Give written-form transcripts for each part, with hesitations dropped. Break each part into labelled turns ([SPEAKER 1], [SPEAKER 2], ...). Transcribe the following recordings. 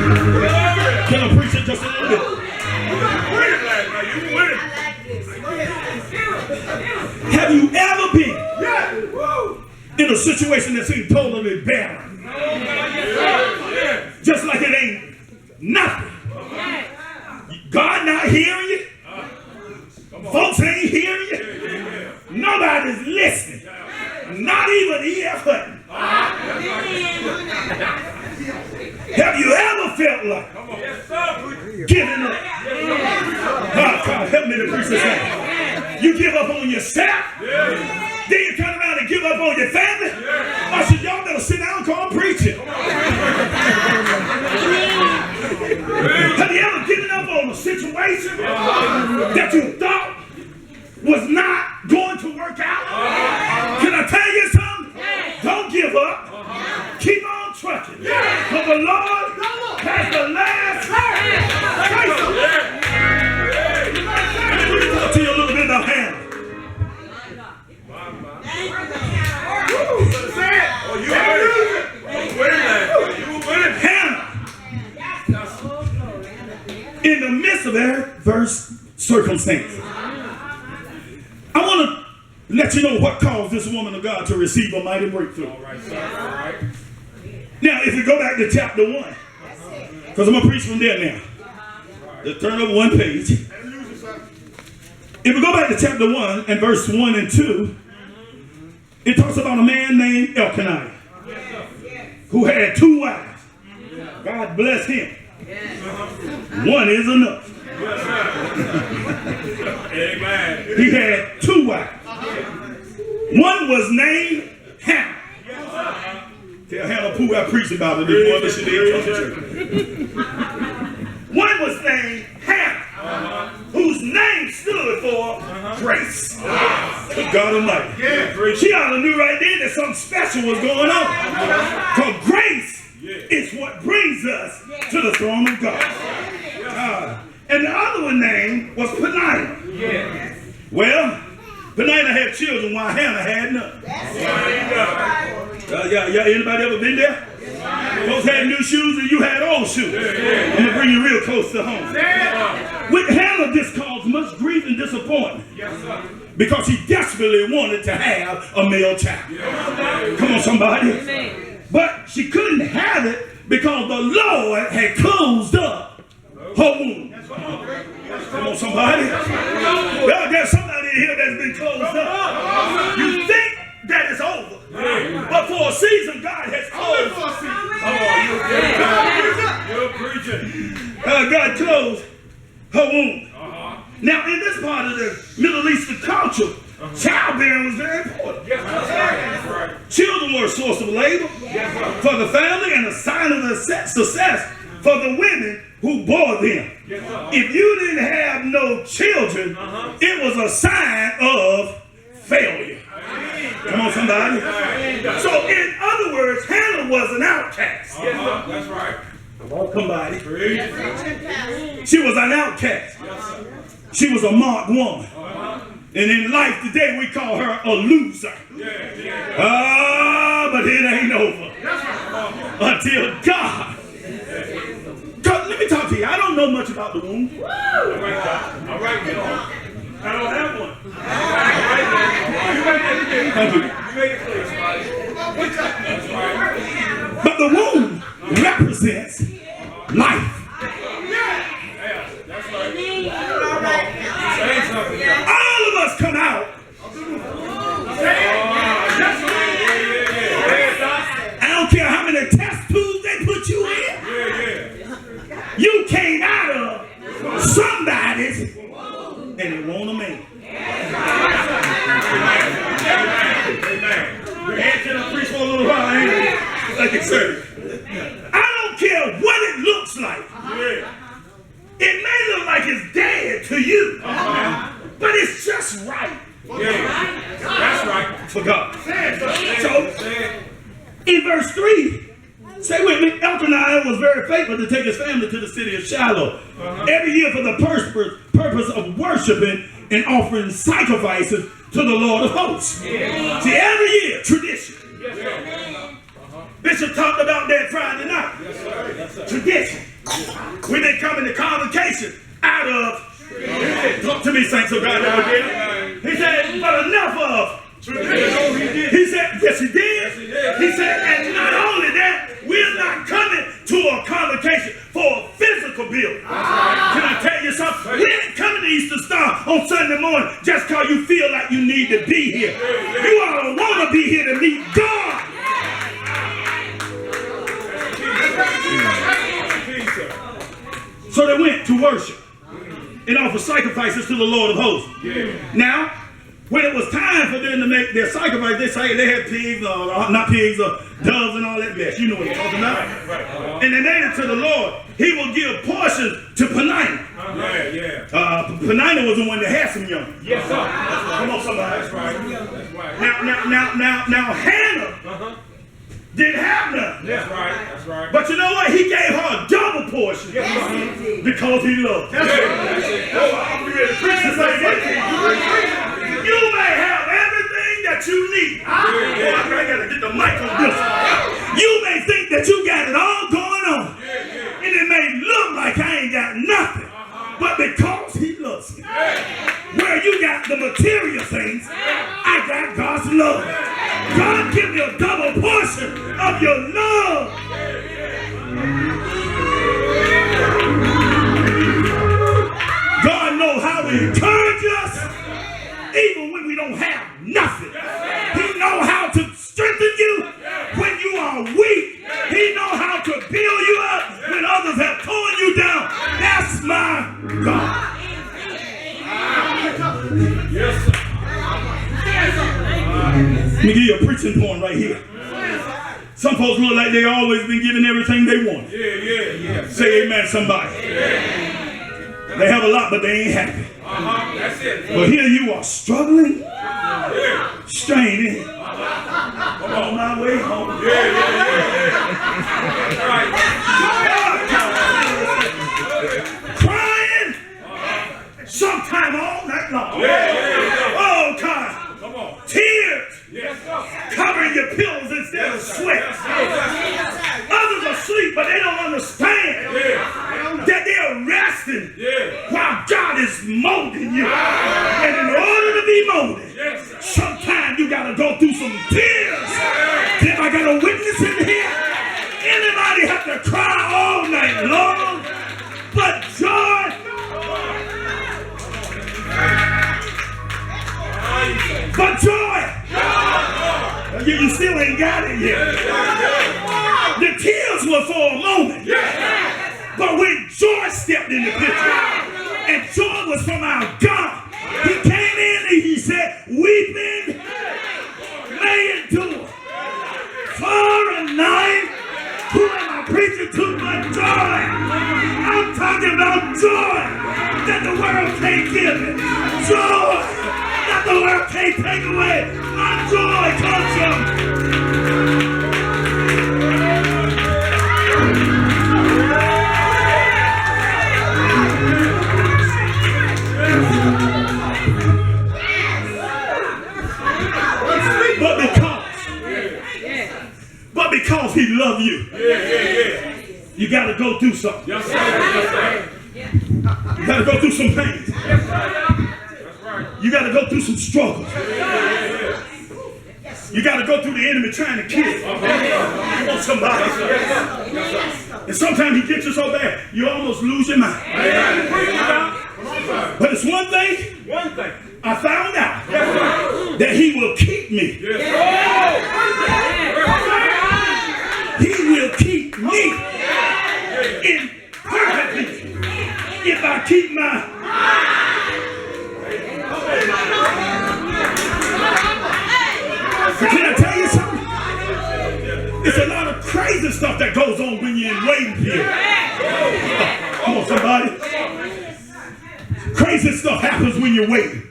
[SPEAKER 1] Can I preach it just a little bit? Have you ever been in a situation that seems totally barren? Just like it ain't nothing. God not hearing you. Folks ain't hearing you. Nobody's listening. Not even ear-hurting. Have you ever felt like giving up? God, help me to preach this thing. You give up on yourself, then you turn around and give up on your family. I said, y'all better sit down and call preaching. Have you ever given up on a situation that you thought was not going to work out? Can I tell you something? Don't give up. Keep on trucking. For the Lord has the last say. Let me talk to you a little bit about Hannah. Hannah, in the midst of adverse circumstances, I want to let you know what caused this woman of God to receive a mighty breakthrough. All right, sir. All right. Now, if you go back to chapter 1, because I'm going to preach from there now. Just turn over one page. If we go back to chapter 1 and verse 1 and 2, it talks about a man named Elkanah who had 2 wives. God bless him. One is enough. Amen. He had 2 wives. One was named Hannah. Tell Hannah Pooh I preached about it before that she did church. One was named Hannah, whose name stood for grace. Good God Almighty. She ought to knew right then that something special was going on. Because grace is what brings us to the throne of God. And the other one name was Peninnah. Well, Peninnah had children while Hannah had none. Anybody ever been there? Folks had new shoes and you had old shoes. I'm going to bring you real close to home. With Hannah, this caused much grief and disappointment. Because she desperately wanted to have a male child. Come on, somebody. But she couldn't have it because the Lord had closed up her womb. Come on, somebody. Well, there's somebody in here that's been closed up. You think that it's over. But for a season, God has closed. You're preaching. God closed her womb. Now, in this part of the Middle Eastern culture, childbearing was very important. Children were a source of labor for the family and a sign of success for the women who bore them. If you didn't have no children, it was a sign of failure. Come on, somebody. So, in other words, Hannah was an outcast. That's right. Come on, somebody. She was an outcast. She was a marked woman. And in life today, we call her a loser. But it ain't over until God. Let me talk to you. I don't know much about the womb. All right, I don't have one. Thank you. But the womb represents life. All of us come out. I don't care how many test tubes they put you in. You came out of somebody's and it won't a man. I don't care what it looks like. It may look like it's dead to you, but it's just right. That's right for God. So, in verse 3, say with me, Elkanah was very faithful to take his family to the city of Shiloh every year for the purpose of worshiping and offering sacrifices to the Lord of hosts. See, every year, tradition. Bishop talked about that Friday night. Tradition. coming to convocation out of, talk to me, saints of God. He said, but enough of. He said, yes, he did. He said, and not only that, we're not coming to a convocation for a physical building. Can I tell you something? We ain't coming to Easter Star on Sunday morning just because you feel like you need to be here. You all want to be here to meet God. So they went to worship and offer sacrifices to the Lord of hosts. Now, when it was time for them to make their sacrifice, they had pigs, not pigs, doves and all that mess. You know what I'm talking about. And they made it to the Lord. He will give portions to Penina. Penina was the one that had some young. Yes, sir. Come on, somebody. That's right. Now Hannah didn't have none. That's right. That's right. But you know what? He gave her a double portion because he loved her. You may have everything that you need. I gotta get the mic on this. You may think that you got it all going on. And it may look like I ain't got nothing. But because he loves me. Where you got the material things, I got God's love. God give you a double portion of your love. God knows how to encourage us even when we don't have nothing. He knows how to strengthen you when you are weak. He knows how to build you up when others have torn you down. That's my God. Yes, sir. Let me give you a preaching point right here. Some folks look like they always been given everything they want. Say amen, somebody. They have a lot, but they ain't happy. That's it. But here you are struggling, straining. I'm on my way home. Crying sometime all night long. Oh, God. Tears covering your pillows instead of sweat. Others are asleep, but they don't understand that they're resting while God is molding you. And in order to be molded, sometimes you got to go through some tears. If I got a witness in here, anybody have to cry all night long, but joy. But joy, you still ain't got it yet. The tears were for a moment, but when joy stepped in the picture, and joy was from our God, he came in and he said, weeping may endure for a night. Who am I preaching to but joy? I'm talking about joy that the world can't give it. Joy that the world can't take away. My joy comes from. But because he loves you, you got to go through something. You got to go through some pain. You got to go through some struggles. You got to go through the enemy trying to kill you. You want somebody. And sometimes he gets you so bad, you almost lose your mind. But it's one thing I found out, that he will keep me. He will keep me in perfect peace if I keep my. Can I tell you something? It's a lot of crazy stuff that goes on when you're in waiting period. Come on, somebody. Crazy stuff happens when you're waiting.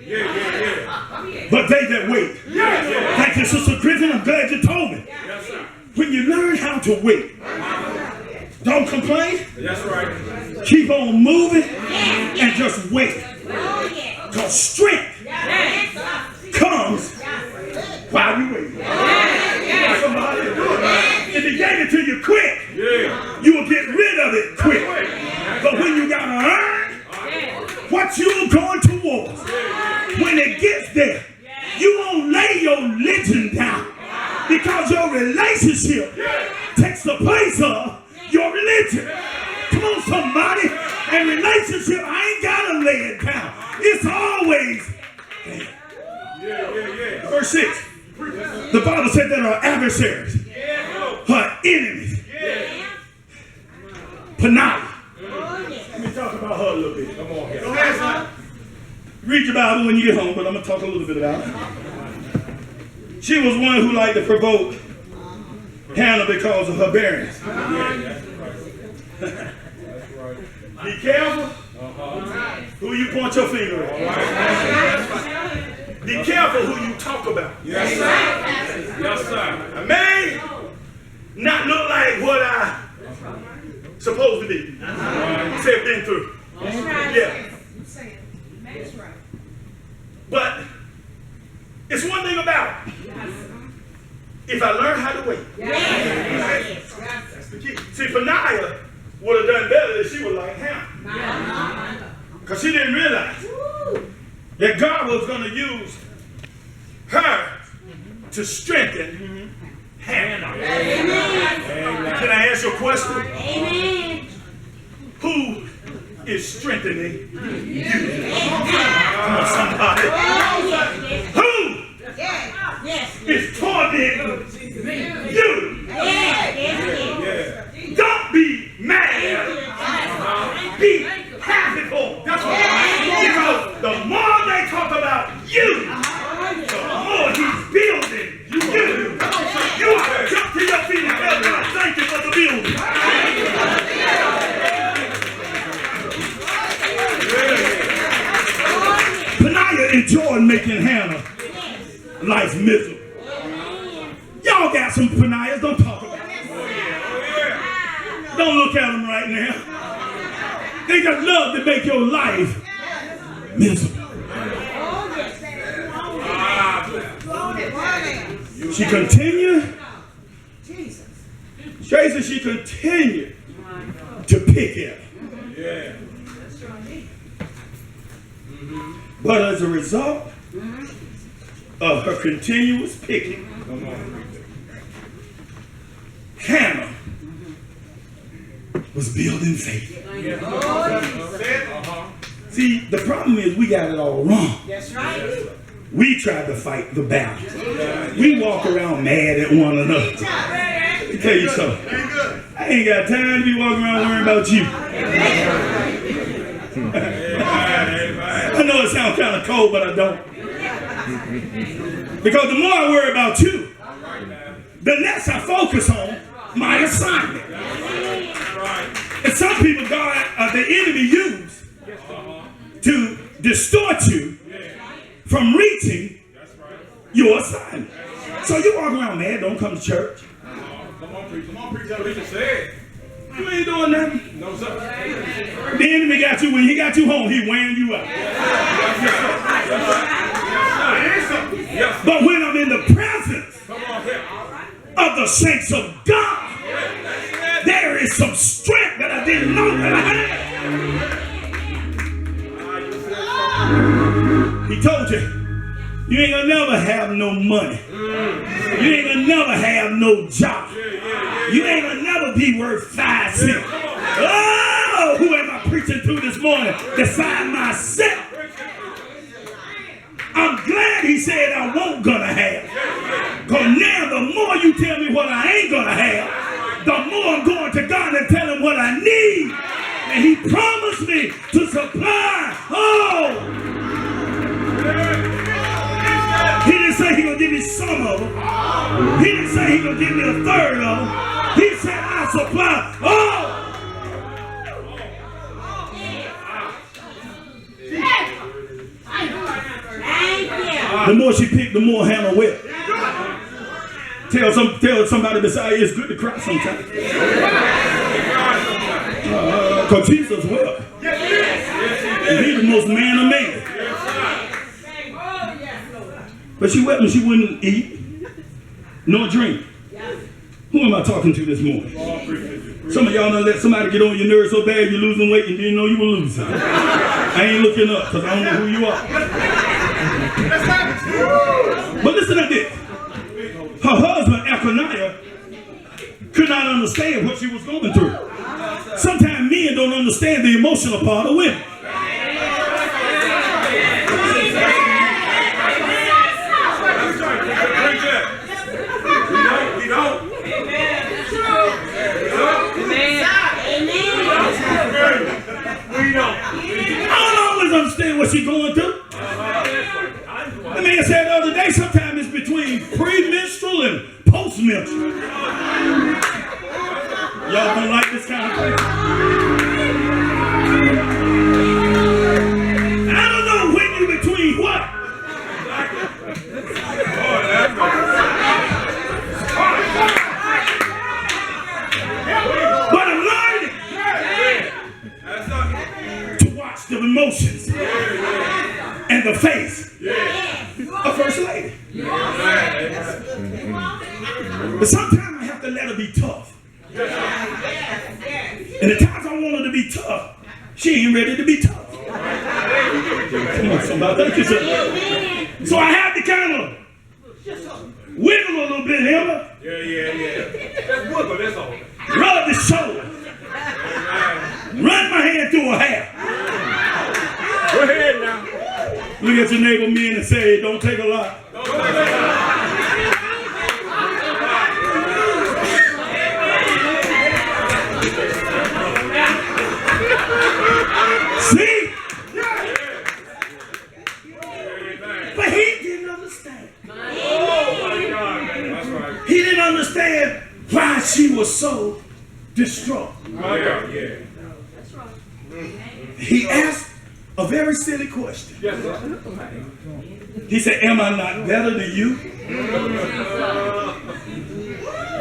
[SPEAKER 1] But they that wait. Thank you, Sister Griffin. I'm glad you told me. When you learn how to wait, don't complain. That's right. Keep on moving and just wait. Because strength comes while you wait. Somebody, if he gave it to you quick, you will get rid of it quick. But when you got what you're going to war. When it gets there, you won't lay your religion down because your relationship takes the place of your religion. Come on, somebody. And relationship, I ain't got to lay it down. It's always there. Verse 6. The Bible said that our adversaries, her enemies, Peninnah. Let me talk about her a little bit. Come on here. Go ahead, son. Read your Bible when you get home, but I'm going to talk a little bit about it. She was one who liked to provoke Hannah because of her barrenness. Be careful who you point your finger at. Be careful who you talk about. Yes, sir. Yes, sir. I may not look like what I supposed to be. Say been through. Yeah.
[SPEAKER 2] That's right.
[SPEAKER 1] But it's one thing about it. If I learn how to wait. That's the key. See, Peninnah would have done better if she was like Hannah. Because she didn't realize that God was going to use her to strengthen Hannah. Can I ask you a question?
[SPEAKER 2] Amen.
[SPEAKER 1] Who is strengthening you? Come on, somebody. Who is tormenting you? Don't be mad. Be happy for. That's what because the more they talk about you, the more he's building you. You ought to jump to your feet and tell God, thank you for the building. Peninnah enjoyed making Hannah life miserable. Y'all got some Peninnahs, don't talk about it. Don't look at them right now. They just love to make your life miserable. She continued. Tracy, she continued to pick it. But as a result of her continuous picking, Hannah was building faith. See, the problem is we got it all wrong.
[SPEAKER 2] That's right.
[SPEAKER 1] We tried to fight the battle. We walk around mad at one another. Let me tell you something. I ain't got time to be walking around worrying about you. I know it sounds kind of cold, but I don't. Because the more I worry about you, the less I focus on my assignment. And some people, God, the enemy use to distort you from reaching your assignment. So you walk around mad, don't come to church.
[SPEAKER 3] Come on, preach. That's what he said.
[SPEAKER 1] You ain't doing nothing.
[SPEAKER 3] No, sir.
[SPEAKER 1] The enemy got you when he got you home, he wearing you out. But when I'm in the presence of the saints of God, there is some strength that I didn't know that I had. He told you, you ain't gonna never have no money. You ain't gonna never have no job. You ain't gonna never be worth 5 cents. Oh, who am I preaching to this morning? Define myself. I'm glad he said I won't gonna have. Because now the more you tell me what I ain't gonna have, the more I'm going to God and tell him what I need. And he promised me to supply. Oh! He didn't say he gonna give me some of them. He didn't say he gonna give me a third of them. He said I'll supply. Oh! The more she picked, the more Hannah wept. Tell somebody beside you it's good to cry sometimes. Because Jesus wept. And he's the most man of men. But she wept and she wouldn't eat nor drink. Who am I talking to this morning? Some of y'all done let somebody get on your nerves so bad you're losing weight and you didn't know you were losing. I ain't looking up because I don't know who you are. But listen to this. Her husband, Elkanah, could not understand what she was going through. Sometimes men don't understand the emotional part of women. I don't always understand what she's going through. The man said the other day, sometimes it's between pre-menstrual and post-menstrual. Y'all don't like this kind of thing? I don't know when you between what? But I'm learning to watch the emotions and the face of First Lady. But sometimes I have to let her be tough. And the times I want her to be tough, she ain't ready to be tough. Come on, somebody. Thank you, sir. So I have to kind of wiggle a little bit, Emma.
[SPEAKER 3] Yeah. That's wiggle, that's all.
[SPEAKER 1] Rub the shoulder. Run my hand through her hair.
[SPEAKER 3] Go ahead now.
[SPEAKER 1] Look at your neighbor men and say, it don't take a lot. See? But he didn't understand. He didn't understand why she was so distraught. He asked a very silly question. He said, am I not better than you?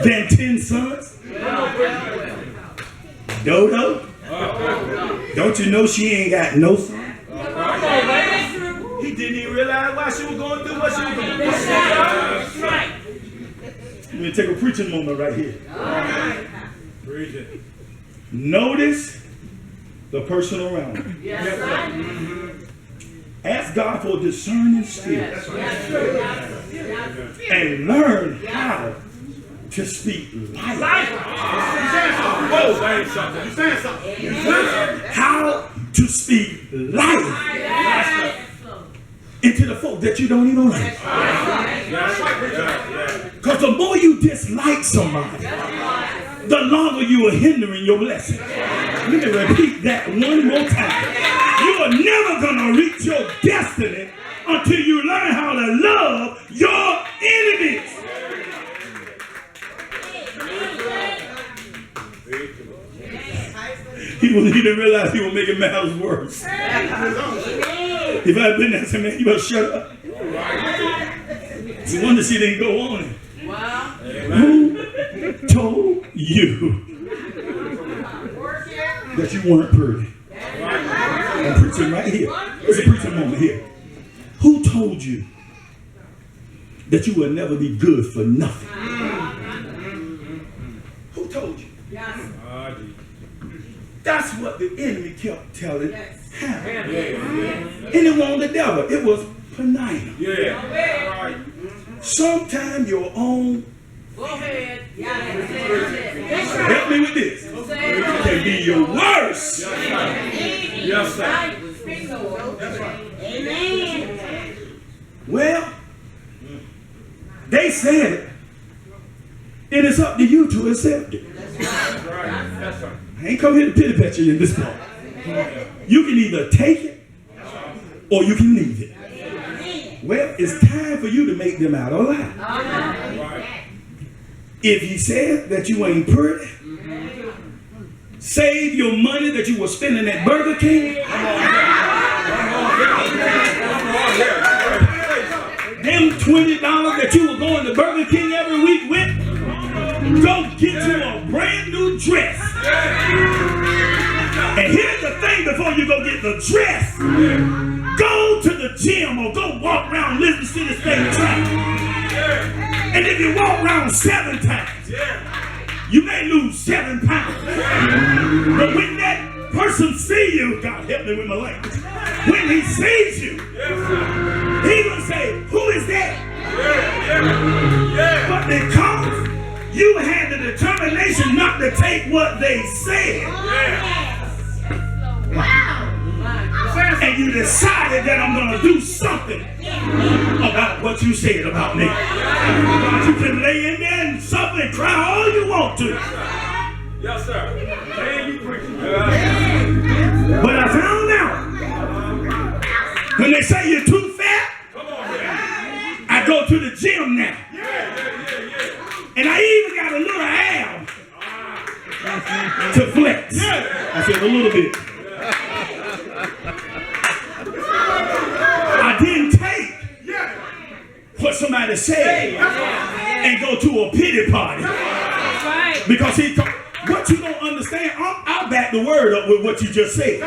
[SPEAKER 1] Than 10 sons? Dodo? Don't you know she ain't got no son? He didn't even realize why she was going through what she was going through. Let me take a preaching moment right here. Notice the person around you. Ask God for discerning spirit. And learn how to speak life. How to speak life into the folk that you don't even like. Because the more you dislike somebody, the longer you are hindering your blessing. Let me repeat that one more time. You are never going to reach your destiny until you learn how to love your enemies. He didn't realize he was making matters worse. If I had been there, I said, man, you better shut up. No wonder she didn't go on it. Who told you that you weren't pretty? I'm preaching right here. It's a preaching moment here. Who told you that you will never be good for nothing? Who told you? That's what the enemy kept telling Hannah. And it wasn't the devil. It was Penina. Sometimes your own.
[SPEAKER 2] Go ahead.
[SPEAKER 1] Help me with this. It can be your worst.
[SPEAKER 3] Yes, sir.
[SPEAKER 2] Amen.
[SPEAKER 1] Well, they said it. It is up to you to accept it. I ain't come here to pity pat you in this part. You can either take it or you can leave it. Well, it's time for you to make them out alive. If he said that you ain't pretty, save your money that you were spending at Burger King. Them $20 that you were going to Burger King every week with, go get you a brand new dress. And here's the thing before you go get the dress. Go to the gym or go walk around Lisbon City State Track. And if you walk around 7 times, You may lose 7 pounds. But when that person sees you, God help me with my language. When he sees you, he will say, who is that? But because you had the determination not to take what they said, and you decided that I'm going to do something about what you said about me. You can lay in there and suffer and cry all you want to.
[SPEAKER 3] Yes, sir.
[SPEAKER 1] But I found out when they say you're too fat, I go to the gym now. And I even got a little ab to flex. I said a little bit. I didn't take what somebody said and go to a pity party. Because he thought, what you don't understand, I'll back the word up with what you just said.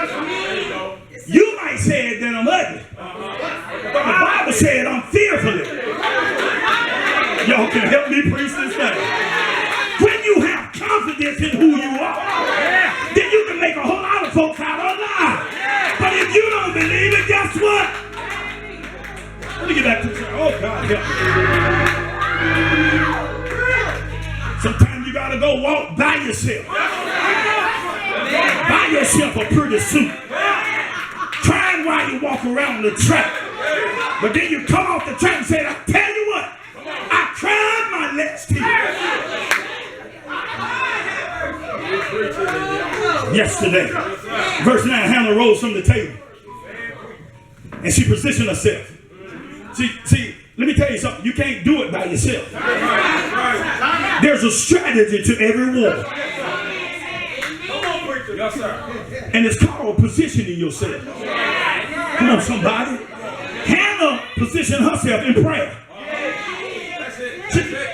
[SPEAKER 1] You might say that I'm ugly. But the Bible said I'm fearfully. Y'all can help me preach this thing. When you have confidence in who you are, then you can make a whole lot of folks out of lie. But if you don't believe it, guess what? Let me get back to the church. Oh, God, help me. Sometimes you got to go walk by yourself. Buy yourself a pretty suit. Crying while you walk around the track. But then you come off the track and say, I tell you what, I cried my next tear. Yesterday, verse 9, Hannah rose from the table. And she positioned herself. See, let me tell you something. You can't do it by yourself. There's a strategy to every war.
[SPEAKER 3] Yes, sir.
[SPEAKER 1] And it's called positioning yourself. Come on, somebody. Hannah positioned herself in prayer.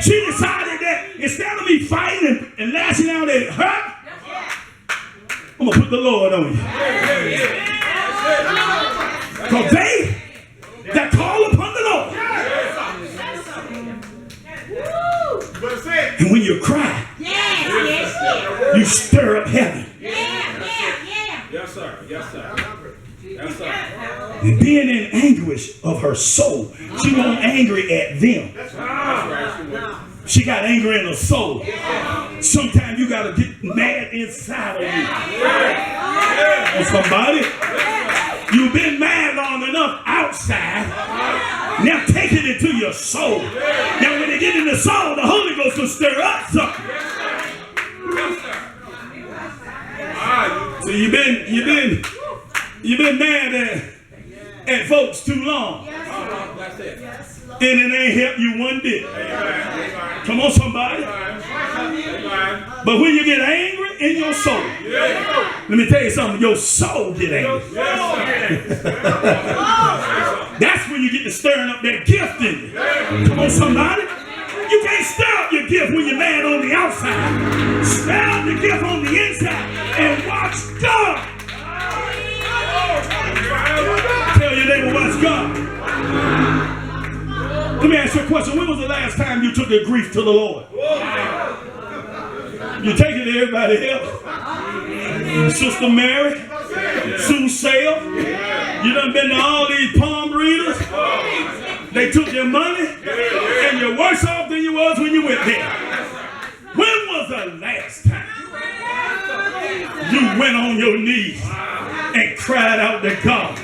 [SPEAKER 1] She decided that instead of me fighting and lashing out at her, I'm going to put the Lord on you. Because they that call upon the Lord. And when you cry, you stir up heaven.
[SPEAKER 3] Yes, sir. Yes, sir. Yes, sir.
[SPEAKER 1] And being in anguish of her soul, she wasn't angry at them. She got angry in her soul. Sometimes you got to get mad inside of you. And somebody, you've been mad long enough outside. Now take it into your soul. Now when you get in the soul, the Holy Ghost will stir up something. So you've been mad at folks too long. And it ain't helped you one bit. Come on, somebody. But when you get angry in your soul, let me tell you something, your soul get angry. That's when you get to stirring up that gift in you. Come on, somebody. You can't stir up your gift when you're mad on the outside. Stir up the gift on the inside and watch God. Tell your neighbor, watch God. Let me ask you a question. When was the last time you took your grief to the Lord? You take it to everybody else. Sister Mary, Sue Sale. You done been to all these palm readers. They took your money and you're worse off than you was when you went there. When was the last time you went on your knees and cried out to God?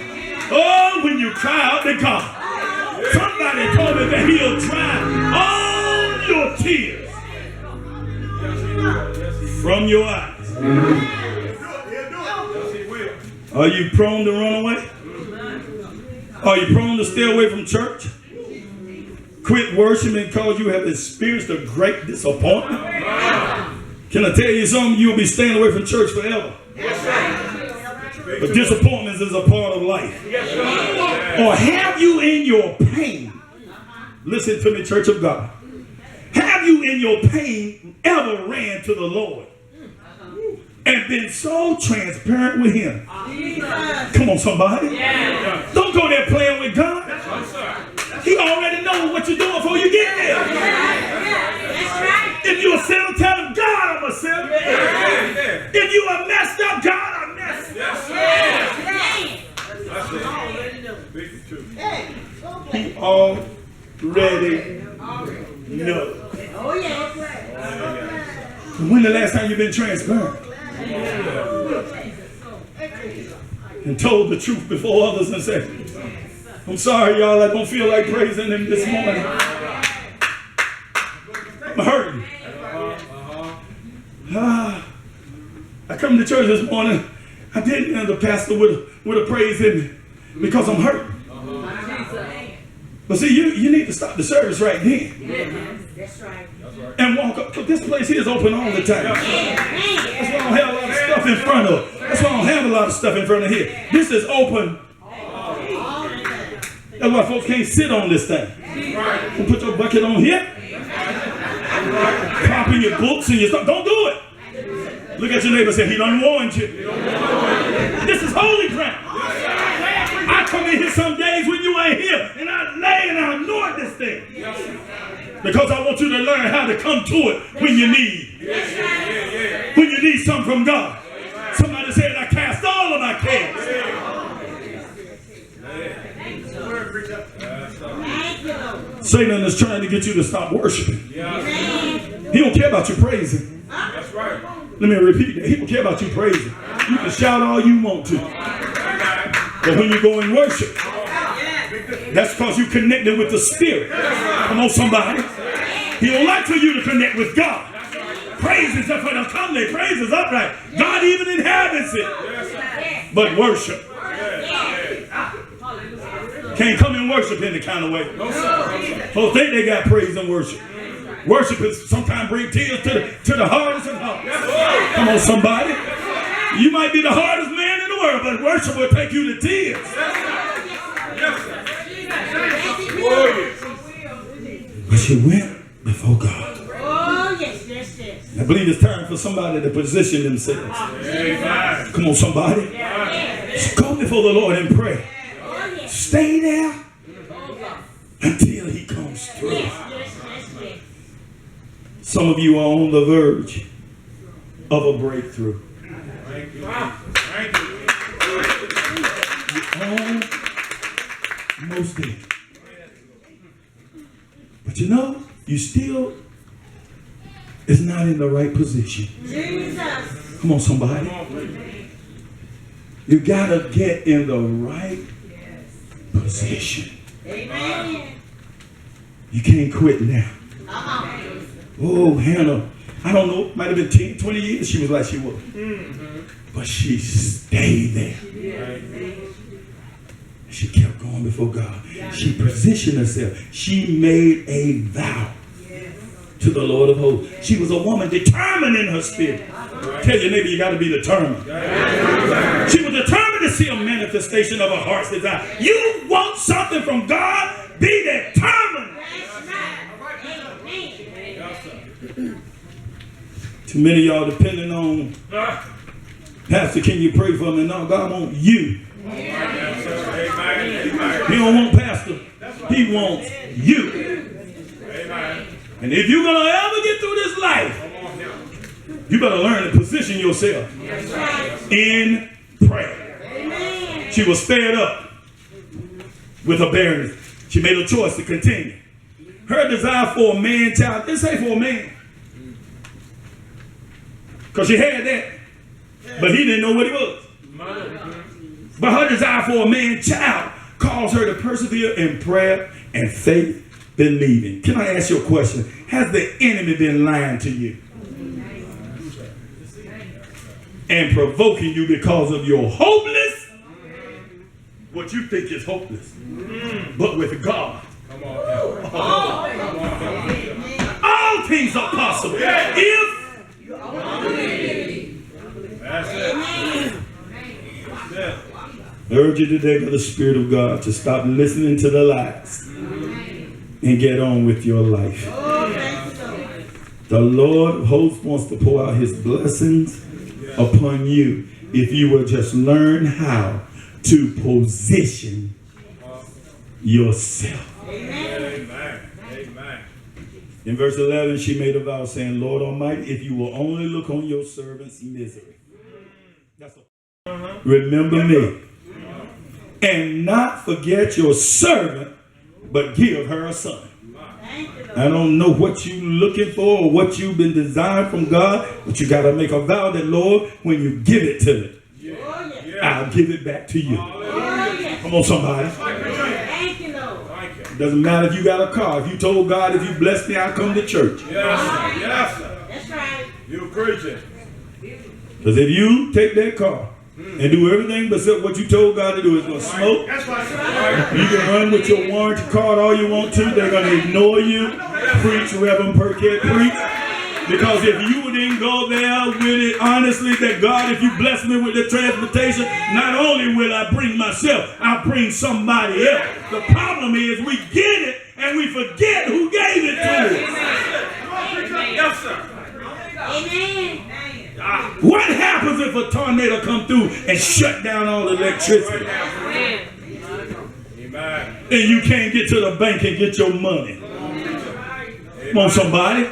[SPEAKER 1] Oh, when you cry out to God, somebody told me that he'll dry all your tears from your eyes. Are you prone to run away? Are you prone to stay away from church? Quit worshiping because you have experienced a great disappointment? Can I tell you something? You'll be staying away from church forever. But disappointments is a part of life. Or have you in your pain, listen to me, church of God, have you in your pain ever ran to the Lord and been so transparent with him? Come on, somebody. Don't go there playing with God. He already knows what you're doing before you get there. If you'll sit and tell him, God, ready, know.
[SPEAKER 2] Oh, yes.
[SPEAKER 1] When the last time you've been transparent and told the truth before others and said, I'm sorry, y'all, I don't feel like praising him this morning. I'm hurting. I come to church this morning. I didn't know the pastor would have praised him because I'm hurting. But see, you need to stop the service right then.
[SPEAKER 2] That's right.
[SPEAKER 1] And walk up. Because this place here is open all the time. That's why I don't have a lot of stuff in front of. That's why I don't have a lot of stuff in front of here. This is open. That's why folks can't sit on this thing. So put your bucket on here. Pop in your books and your stuff. Don't do it. Look at your neighbor and say, he done warned you. This is holy ground. I come in here some days when you ain't here, and I lay and I anoint this thing. Because I want you to learn how to come to it when you need. When you need something from God. Somebody said, I cast all of my cares. Satan is trying to get you to stop worshiping. He don't care about you praising.
[SPEAKER 3] That's right.
[SPEAKER 1] Let me repeat that. He don't care about you praising. You can shout all you want to. But when you go in worship, that's because you connected with the Spirit. Come on, somebody. He don't like for you to connect with God. Praise is up for the comely. Praise is upright. God even inhabits it. But worship. Can't come and worship any kind of way. Folks think they got praise and worship. Worship is sometimes bring tears to the hardest of hearts. Come on, somebody. You might be the hardest man in the world, but worship will take you to tears. But she went before God.
[SPEAKER 2] Oh, yes, yes, yes.
[SPEAKER 1] I believe it's time for somebody to position themselves. Come on, somebody. Go before the Lord and pray. Stay there until he comes through. Some of you are on the verge of a breakthrough. You're almost there. But you know, you still is not in the right position.
[SPEAKER 2] Jesus.
[SPEAKER 1] Come on, somebody. You gotta get in the right position.
[SPEAKER 2] Amen.
[SPEAKER 1] You can't quit now. Oh, Hannah, I don't know, might have been 10, 20 years she was like she was. But she stayed there. She kept going before God. She positioned herself. She made a vow to the Lord of hosts. She was a woman determined in her spirit. Tell your neighbor you got to be determined. She was determined to see a manifestation of her heart's desire. You want something from God? Be determined. Too many of y'all depending on, Pastor, can you pray for me? No, God wants you. He don't want pastor. He wants you. And if you're going to ever get through this life, you better learn to position yourself in prayer. She was fed up with her barrenness. She made a choice to continue. Her desire for a man child, didn't say for a man. Because she had that. But he didn't know what he was. But her desire for a man child caused her to persevere in prayer and faith, believing. Can I ask you a question? Has the enemy been lying to you? And provoking you because of your hopeless, what you think is hopeless. But with God, all things are possible. If I urge you today by the Spirit of God to stop listening to the lies and get on with your life. The Lord of hosts wants to pour out his blessings upon you if you will just learn how to position yourself. In verse 11, she made a vow saying, Lord Almighty, if you will only look on your servant's misery. Remember me. And not forget your servant, but give her a son. I don't know what you're looking for or what you've been designed from God, but you got to make a vow that, Lord, when you give it to me, I'll give it back to you. Come on, somebody.
[SPEAKER 2] Thank you, Lord.
[SPEAKER 1] It doesn't matter if you got a car. If you told God, if you bless me, I'll come to church.
[SPEAKER 3] Yes, sir. Yes, sir.
[SPEAKER 2] That's right.
[SPEAKER 3] You're preaching.
[SPEAKER 1] Because if you take that car and do everything but what you told God to do, it's going to smoke.
[SPEAKER 3] That's right.
[SPEAKER 1] You can run with your warranty card all you want to. They're going to ignore you. Preach, Reverend Purkett, preach. Because if you didn't go there with it honestly, that God, if you bless me with the transportation, not only will I bring myself, I'll bring somebody else. The problem is we get it and we forget who gave it to us.
[SPEAKER 3] Yes, sir.
[SPEAKER 2] Amen.
[SPEAKER 1] What happens if a tornado come through and shut down all electricity?
[SPEAKER 3] Amen.
[SPEAKER 1] And you can't get to the bank and get your money? Come on, somebody.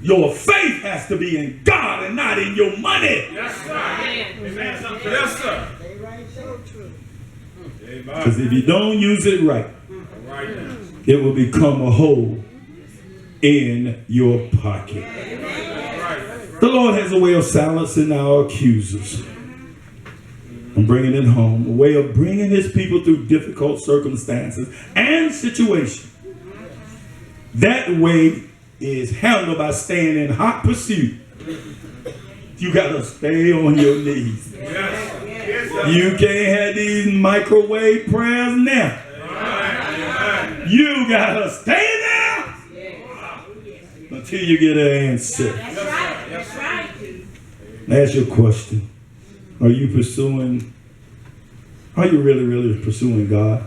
[SPEAKER 1] Your faith has to be in God and not in your money.
[SPEAKER 3] Yes, sir. Yes, sir.
[SPEAKER 1] Because if you don't use it right, it will become a hole in your pocket. The Lord has a way of silencing our accusers and bringing it home, a way of bringing his people through difficult circumstances and situations. That way is handled by staying in hot pursuit. You got to stay on your knees. You can't have these microwave prayers now. You got to stay there until you get an answer.
[SPEAKER 2] That's right. That's right.
[SPEAKER 1] Ask your question. Are you really pursuing God?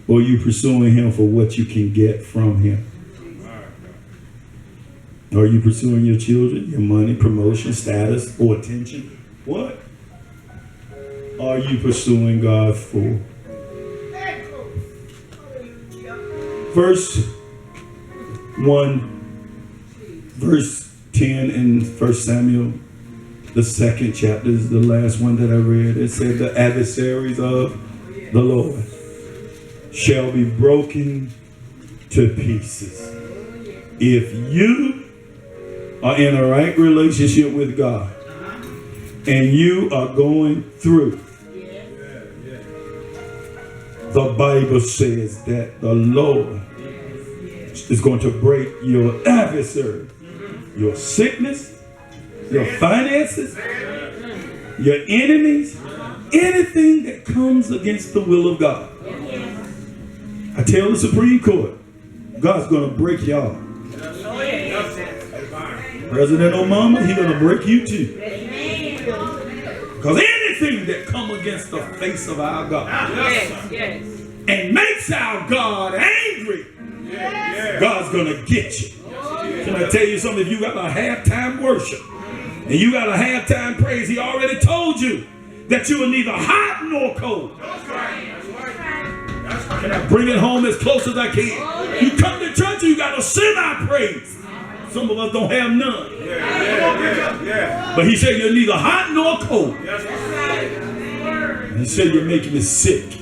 [SPEAKER 1] Or are you pursuing him for what you can get from him? Are you pursuing your children, your money, promotion, status, or attention? What are you pursuing God for? Verse 10 in 1 Samuel, the 2nd chapter is the last one that I read. It said, the adversaries of the Lord shall be broken to pieces. If you are in a right relationship with God and you are going through, the Bible says that the Lord is going to break your adversary, your sickness, your finances, your enemies, anything that comes against the will of God. I tell the Supreme Court, God's going to break y'all. President Obama, he's going to break you too. Because anything that comes against the face of our God and makes our God angry, God's going to get you. Can I tell you something? If you got a halftime worship and you got a halftime praise, he already told you that you are neither hot nor cold. Can I bring it home as close as I can? You come to church and you got to sing our praise. Some of us don't have none. But he said you're neither hot nor cold. He said you're making me sick.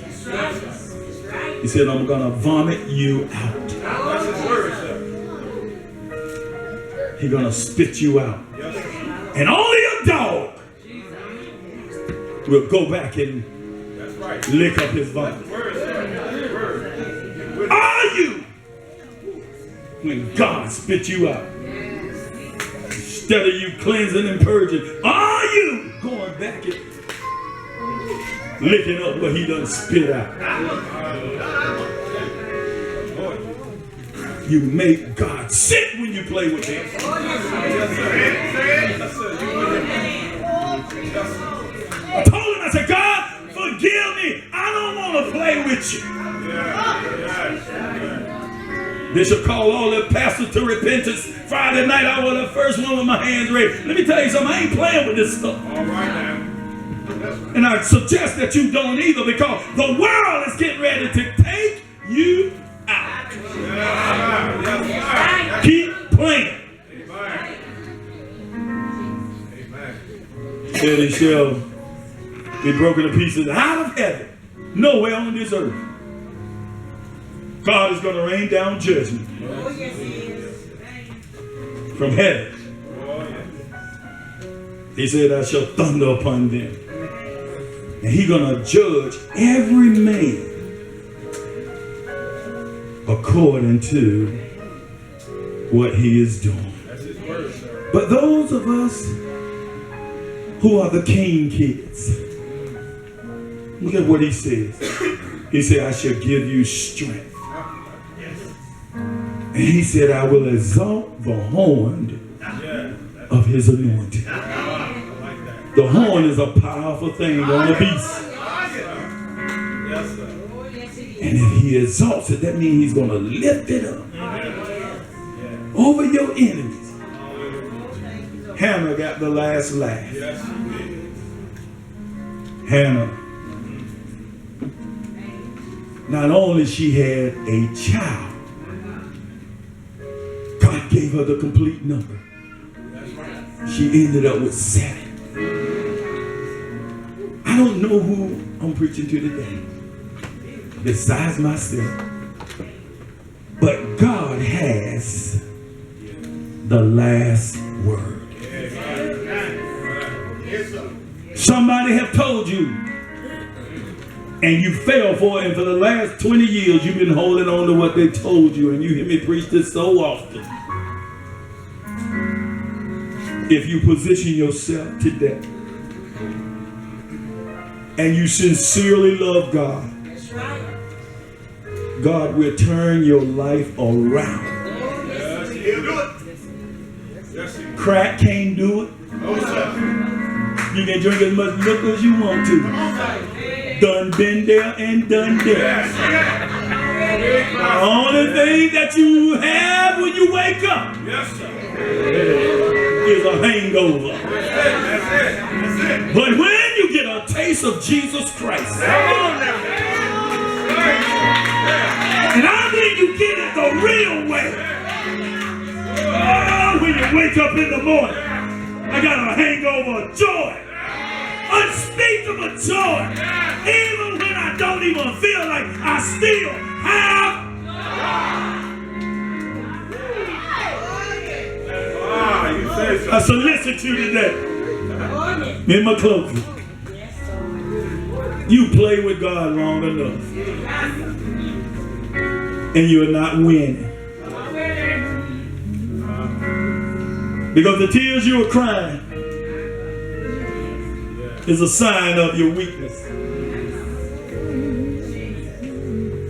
[SPEAKER 1] He said I'm going to vomit you out. He's going to spit you out. And only a dog will go back and lick up his vomit. Are you, when God spit you out, instead of you cleansing and purging, are you going back and licking up what he done spit out? You make God sick when you play with him. I told him, I said, God, forgive me. I don't want to play with you. Bishop called all the pastors to repentance. Friday night, I was the first one with my hands raised. Let me tell you something, I ain't playing with this stuff.
[SPEAKER 3] All right now.
[SPEAKER 1] And I suggest that you don't either, because the world is getting ready to take you out. Keep playing. Said it shall be broken to pieces out of heaven, nowhere on this earth. God is going to rain down judgment
[SPEAKER 2] Oh, yes, he is.
[SPEAKER 1] from heaven. He said, I shall thunder upon them. And he's going to judge every man according to what he is doing. But those of us who are the king kids, look at what he says. He said, I shall give you strength. And he said, I will exalt the horn of his anointing. The horn is a powerful thing on a beast. And if he exalts it, that means he's going to lift it up over your enemies. Hannah got the last laugh. Hannah, not only she had a child, God gave her the complete number. She ended up with 7. I don't know who I'm preaching to today, besides myself. But God has the last word. Somebody have told you, and you fell for it, and for the last 20 years you've been holding on to what they told you, and you hear me preach this so often. If you position yourself today and you sincerely love God,
[SPEAKER 2] That's right.
[SPEAKER 1] God will turn your life around. Crack can't do it. You can drink as much liquor as you want to. Done been there and done there. The only thing that you have when you wake up is a hangover. But when you get a taste of Jesus Christ, and I mean you get it the real way. Oh, when you wake up in the morning, I got a hangover of joy. Unspeakable joy. Even when I don't even feel like I still have. I solicit you today. In my clothing. You play with God long enough, and you're not winning. Because the tears you are crying is a sign of your weakness.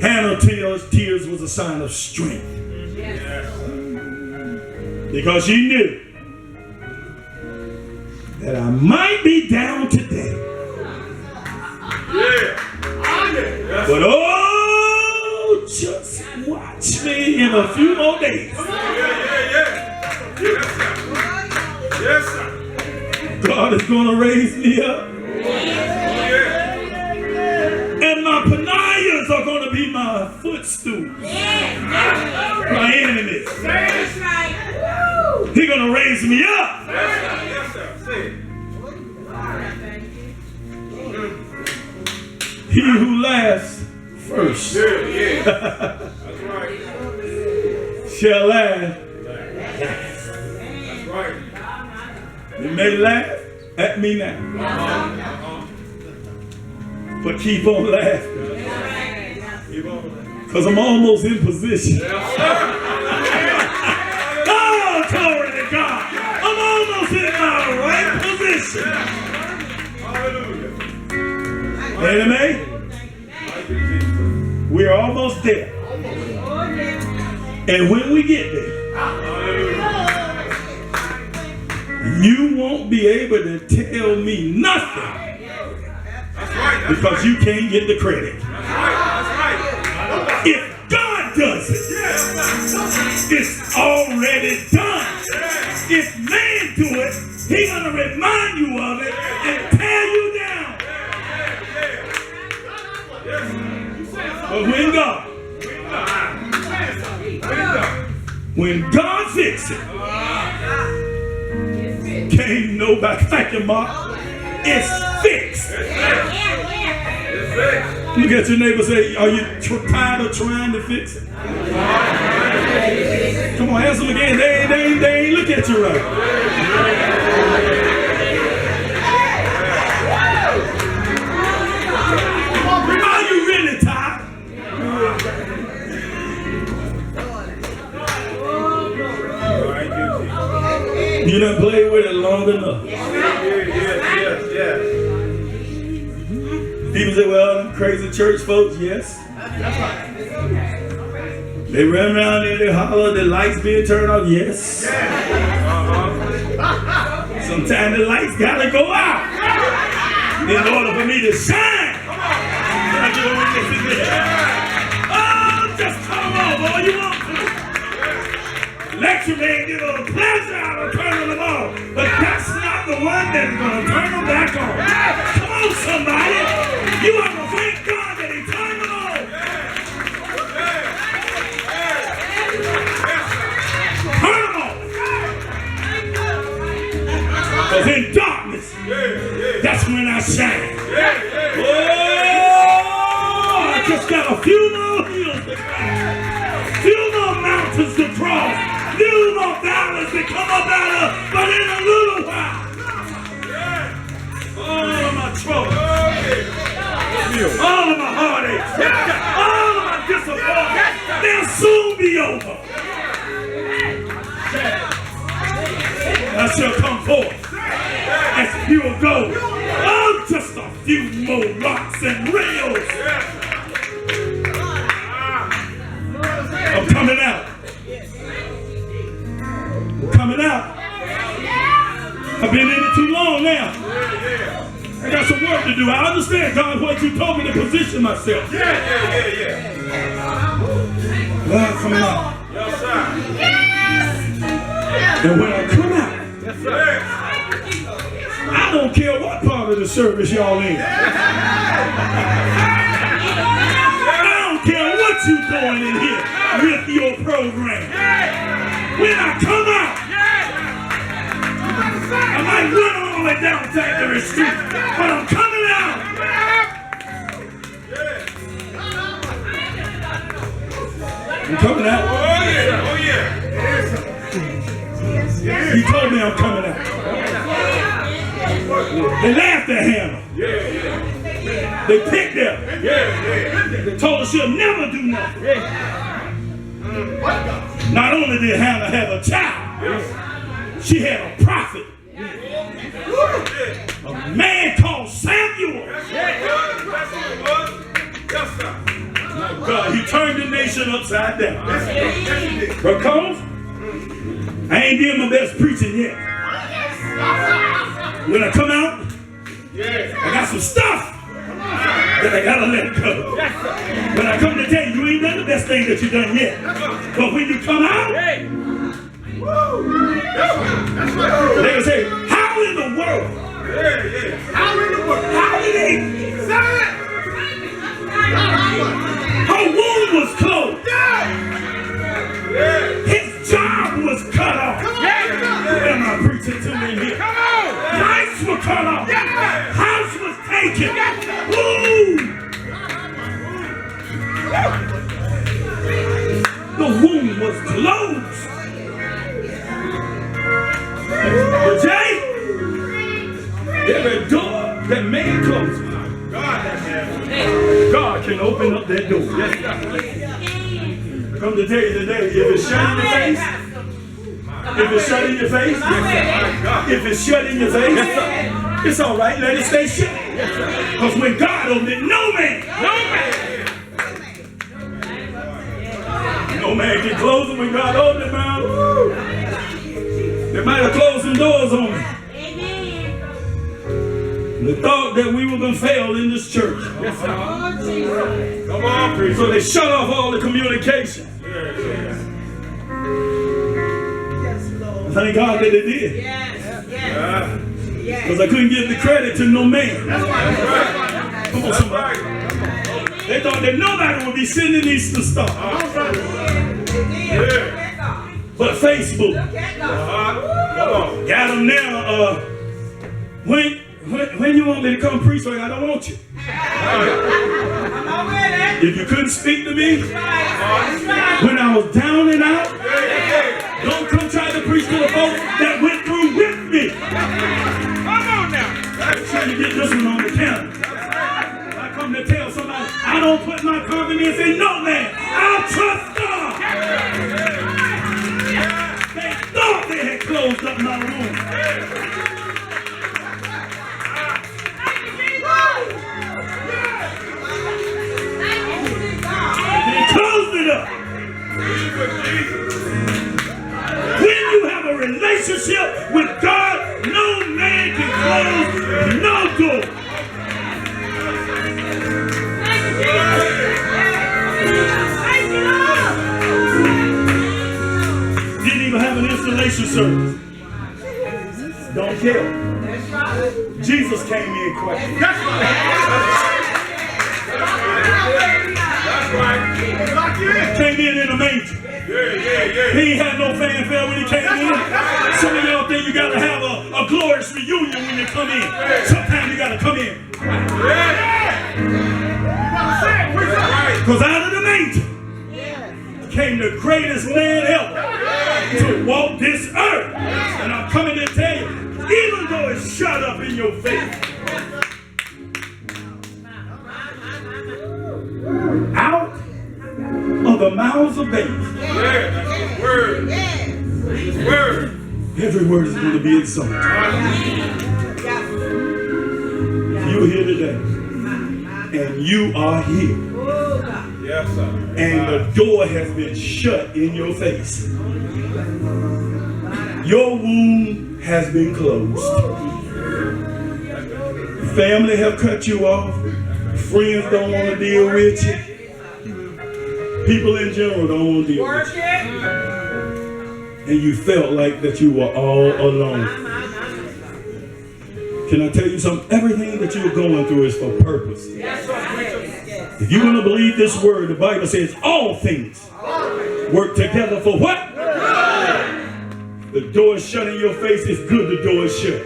[SPEAKER 1] Hannah's tears was a sign of strength. Because she knew that I might be down today. But oh, just watch me in a few more days. Yes, sir. God is going to raise me up. And my panias are going to be my footstool. My enemies. He's going to raise me up. He who laughs first shall laugh. You may laugh at me now, but keep on laughing, because I'm almost in position. Oh, glory to God. I'm almost in my right position. Amen. We're almost there. And when we get there, you won't be able to tell me nothing, because you can't get the credit. If God does it, it's already done. If man do it, he's going to remind you of it and tear you down. But when God fixes it, can't nobody, thank you, Mark. It's fixed. Look at your neighbor, say, are you tired of trying to fix it? Come on, ask them again. They ain't look at you right. Are you really tired? You done played with it long enough. People say, well, them crazy church folks, yes. They run around and they holler, the lights being turned off, yes. Sometimes the lights gotta go out in order for me to shine. Oh, just come on, boy, you want to. Lecture man get a pleasure out of turning them off, but that's not the one that's gonna turn them back on. Come on, somebody. You ought to thank God that he turned them on. Turn them on. Because in darkness, that's when I shine. Oh, I just got a few more hills to climb, few more mountains to cross, few more valleys to come up out of, but in a little while, all of my trouble, all of my heartaches, all of my disappointments, they'll soon be over. I shall come forth as pure gold. Oh, just a few more rocks and rails. I'm coming out. I'm coming out. I've been in it too long now. I got some work to do. I understand, God, what you told me to position myself. Well, I'm coming out.
[SPEAKER 3] Yes, sir.
[SPEAKER 1] And when I come out, I don't care what part of the service y'all in. I don't care what you doing in here with your program. When I come out, I might run all the way down Factory Street, but I'm coming out. I'm coming out.
[SPEAKER 3] Oh yeah.
[SPEAKER 1] He told me I'm coming out. They laughed at Hannah. They picked her. They told her she'll never do nothing. Not only did Hannah have a child, she had a prophet. A man called Samuel. God, he turned the nation upside down. Because I ain't did my best preaching yet. When I come out, I got some stuff that I gotta let go. When I come to tell you, you ain't done the best thing that you done yet. But when you come out, they will say, how in the world? How did they? Her womb was closed. His job was cut off. What am I preaching to me here? Lights were cut off. House was taken. Woo! The womb was closed. But Jay, every door that man closes, God can open up that door. Come to tell you today, if it's shut in your face, if it's shut in your face, if it's shut in your face, it's all right. Let it stay shut. Because when God opened it, no man can close it. When God opened it, man, they might have closed some doors on me. The thought that we were going to fail in this church. Come on, preacher. So they shut off all the communication. Thank God that they did. Because I couldn't give the credit to no man. Come on, somebody. They thought that nobody would be sending these to stuff. But Facebook. Got them now. When you want me to come preach, I don't want you. If you couldn't speak to me when I was down and out, don't come try to preach to the folks that went through with me.
[SPEAKER 3] Come on now.
[SPEAKER 1] I'm trying to get this one on the camera. I come to tell somebody, I don't put my confidence in no man. I trust God. They thought they had closed up my room. They closed it up. When you have a relationship with God, no man can close no door. Didn't even have an installation service. Don't care. Jesus came in quick.
[SPEAKER 3] That's right.
[SPEAKER 1] Came in a manger. He ain't had no fanfare when he came in. Some of y'all think you gotta have a glorious reunion when you come in. Sometimes you gotta come in. Because out of the manger came the greatest man ever to walk this earth. And I'm coming to tell you, even though it's shut up in your face, out of the mouths of babes,
[SPEAKER 3] Word.
[SPEAKER 1] every word is going to be exalted. You're here today, and you are here.
[SPEAKER 3] Yes, sir.
[SPEAKER 1] And the door has been shut in your face. Your wound has been closed. Family have cut you off. Friends don't want to deal with you. People in general don't want to deal with you. And you felt like that you were all alone. Can I tell you something? Everything that you're going through is for purpose. If you're going to believe this word, the Bible says all things work together for what? The door is shut in your face. It's good the door is shut.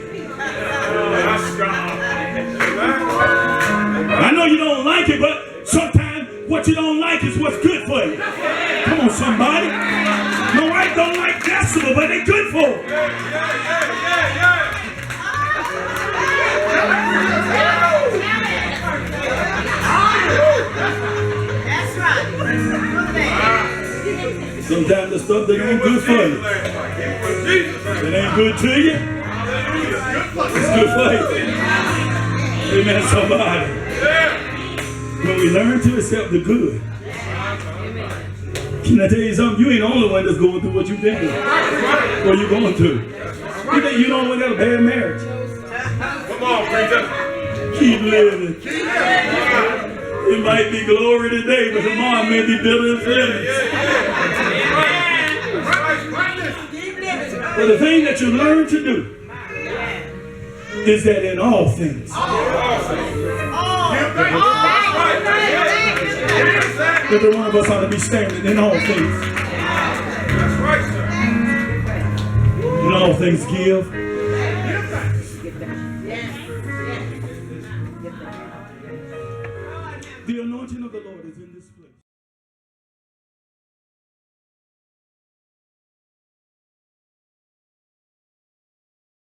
[SPEAKER 1] I know you don't like it, but sometimes what you don't like is what's good for you. Come on, somebody. My wife don't like vegetables, but they're good for her.
[SPEAKER 2] That's right.
[SPEAKER 1] Sometimes the stuff that ain't good for you, it ain't good to you, it's good for you. Amen, somebody. When we learn to accept the good, can I tell you something? You ain't the only one that's going through what you've been through. What you going through. You think you don't got a bad marriage?
[SPEAKER 3] Come on, preacher.
[SPEAKER 1] Keep living. It might be glory today, but tomorrow may be bitter and feelings. But the thing that you learn to do is that in all things, every one of us ought to be standing in all things.
[SPEAKER 3] That's right, sir.
[SPEAKER 1] In all things give. The anointing of the Lord is